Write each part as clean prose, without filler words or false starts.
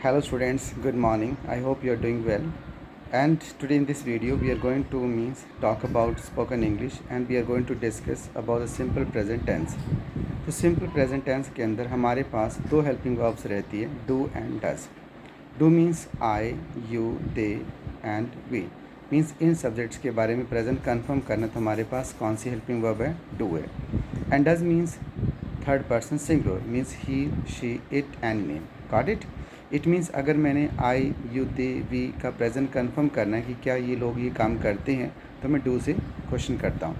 Hello students, good morning. I hope you are doing well. And today in this video we are going to talk about spoken English and we are going to discuss about the simple present tense. तो simple present tense के अंदर हमारे पास दो helping verbs रहती है, do and does. Do means I, you, they and we. Means इन subjects के बारे में प्रेजेंट कंफर्म करना तो हमारे पास कौन सी हेल्पिंग वर्ब है, डू है. And does means third person singular, means he, she, it and name. Got it. It means अगर मैंने आई, यू, दे, वी का प्रेजेंट कंफर्म करना है कि क्या ये लोग ये काम करते हैं तो मैं डू से क्वेश्चन करता हूँ.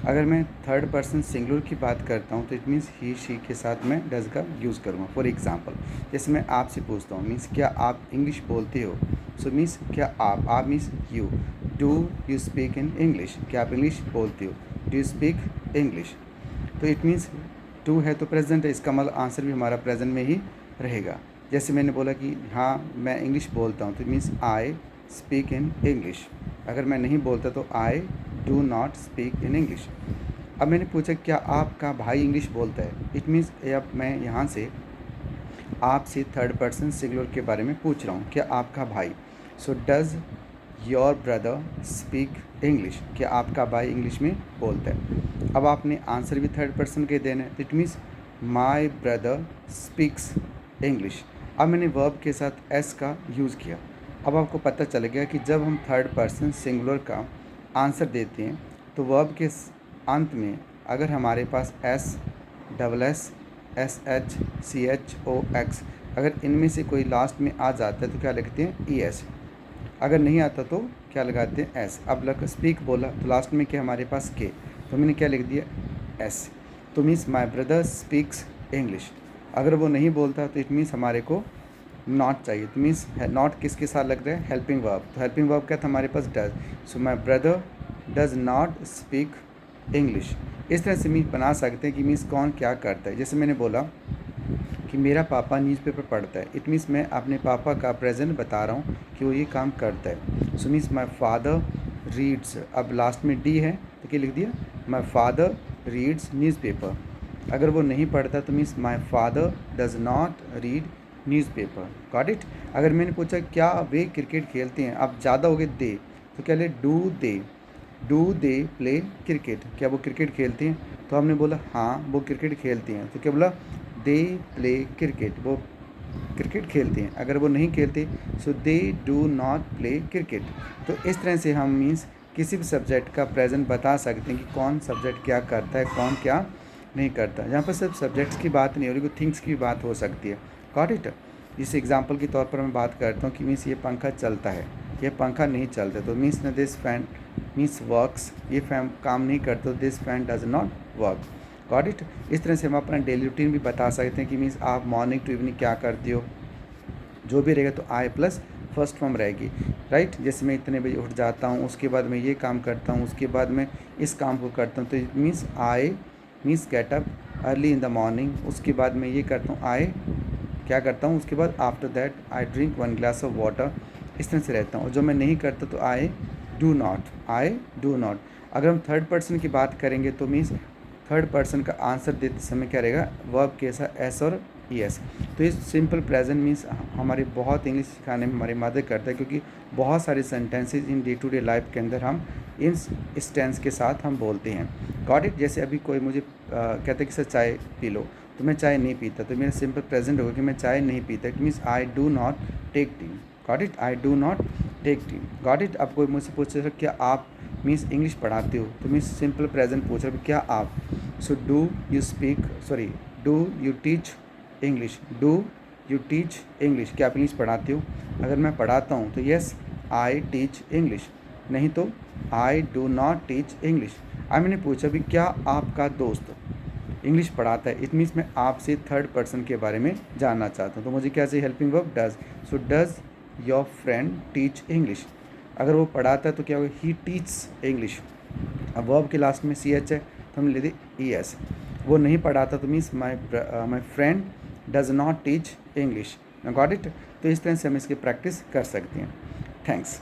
अगर मैं थर्ड पर्सन सिंगुलर की बात करता हूँ तो इट मीन्स ही, शी के साथ मैं डज का यूज़ करूँगा. फॉर एग्जांपल जैसे मैं आपसे पूछता हूँ, मीन्स क्या आप इंग्लिश बोलते हो. सो मीन्स क्या आप means you. Do you speak in English, क्या आप इंग्लिश बोलते हो. Do you speak English. तो इट मीन्स टू है तो प्रेजेंट है, इसका मतलब आंसर भी हमारा प्रेजेंट में ही रहेगा. जैसे मैंने बोला कि हाँ मैं इंग्लिश बोलता हूँ तो means I speak in English. अगर मैं नहीं बोलता तो आई do not speak in English. अब मैंने पूछा क्या आपका भाई इंग्लिश बोलता है. इट मीन्स अब मैं यहाँ से आपसे थर्ड पर्सन सिंगुलर के बारे में पूछ रहा हूँ, क्या आपका भाई. So does your brother speak English, क्या आपका भाई इंग्लिश में बोलता है. अब आपने आंसर भी थर्ड पर्सन के देना है. It means my brother speaks English. अब मैंने वर्ब के साथ एस का यूज़ किया. अब आपको पता चल गया कि जब हम थर्ड पर्सन सिंगुलर का आंसर देते हैं तो वर्ब के अंत में अगर हमारे पास S, double S, S H, C H O X, अगर इनमें से कोई लास्ट में आ जाता है तो क्या लिखते हैं, ई एस. अगर नहीं आता तो क्या लगाते हैं, एस. अब लग स्पीक बोला तो लास्ट में क्या हमारे पास के, तो मैंने क्या लिख दिया, एस. तो means my brother speaks English. अगर वो नहीं बोलता तो इट मीन्स हमारे को नॉट चाहिए. तो मीन्स नॉट किसके साथ लग रहा है, हेल्पिंग वर्ब. तो हेल्पिंग वर्ब क्या था हमारे पास, does. So my brother does not speak English. इस तरह से मीन्स बना सकते हैं कि मीन्स कौन क्या करता है. जैसे मैंने बोला कि मेरा पापा न्यूज़पेपर पढ़ता है. इट मीन्स मैं अपने पापा का प्रेजेंट बता रहा हूँ कि वो ये काम करता है. So means my father reads. अब लास्ट में डी है तो क्या लिख दिया, माई फादर रीड्स न्यूज़पेपर. अगर वो नहीं पढ़ता तो means my father does not read newspaper. Got it. अगर मैंने पूछा क्या वे क्रिकेट खेलते हैं, अब ज़्यादा हो गए दे, तो क्या ले डू दे प्ले क्रिकेट, क्या वो क्रिकेट खेलते हैं. तो हमने बोला हाँ वो क्रिकेट खेलते हैं. तो क्या बोला, दे प्ले क्रिकेट, वो क्रिकेट खेलते हैं. अगर वो नहीं खेलते so they do not play cricket. तो इस तरह से हम मीन्स किसी भी सब्जेक्ट का प्रेजेंट बता सकते हैं कि कौन सब्जेक्ट क्या करता है, कौन क्या नहीं करता. यहाँ पर सिर्फ सब्जेक्ट्स की बात नहीं हो रही, थिंग्स की बात हो सकती है. Got it. इस एग्जांपल के तौर पर मैं बात करता हूँ कि मीन्स ये पंखा चलता है, ये पंखा नहीं चलता. तो मीन्स न दिस फैन मीन्स वर्क्स, ये फैन काम नहीं करता, this fan does not work. Got it. इस तरह से हम अपना डेली रूटीन भी बता सकते हैं कि मीन्स आप मॉर्निंग टू इवनिंग क्या करते हो, जो भी रहेगा तो आई प्लस फर्स्ट फॉर्म रहेगी. राइट. जैसे मैं इतने बजे उठ जाता हूँ, उसके बाद मैं ये काम करता हूँ, उसके बाद मैं इस काम को करता हूँ. तो it means I means get up early in the morning. उसके बाद मैं ये करता हूँ, आई क्या करता हूँ, उसके बाद after that I drink 1 glass of water. इस तरह से रहता हूँ. और जो मैं नहीं करता तो आई डू नॉट. अगर हम थर्ड पर्सन की बात करेंगे तो मीन्स थर्ड पर्सन का आंसर देते समय क्या रहेगा, वर्ब के साथ एस और ई एस. तो इस सिंपल प्रेजेंट मीन्स हमारी बहुत इंग्लिश सिखाने में हमारी मदद करता है, क्योंकि बहुत सारे sentences in day to day life के अंदर हम इस टेंस के साथ हम बोलते हैं. Got it. जैसे अभी कोई मुझे कहता है कि सर चाय पी लो, तो मैं चाय नहीं पीता, तो मेरा सिंपल प्रेजेंट होगा कि मैं चाय नहीं पीता. It means I do not take tea. Got it. I do not take tea. Got it. अब कोई मुझसे पूछ रहा है क्या आप मीन्स इंग्लिश पढ़ाते हो, तो मीन्स सिंपल प्रेजेंट पूछ रहा है क्या आप. So do you teach English. Do you teach English, क्या आप इंग्लिश पढ़ाते हो. अगर मैं पढ़ाता हूँ तो येस आई टीच इंग्लिश, नहीं तो आई डू नॉट टीच इंग्लिश. अब मैंने पूछा भी क्या आपका दोस्त इंग्लिश पढ़ाता है. इट मीन्स मैं आपसे थर्ड पर्सन के बारे में जानना चाहता हूँ. तो मुझे क्या चाहिए, helping verb does. So does your friend teach English. अगर वो पढ़ाता है तो क्या होगा, ही टीच इंग्लिश. अब वर्ब के लास्ट में सी एच है तो हम ले दे ई एस. वो नहीं पढ़ाता तो means my friend does not teach English. Got it. तो इस तरह से हम इसकी प्रैक्टिस कर सकते हैं. थैंक्स.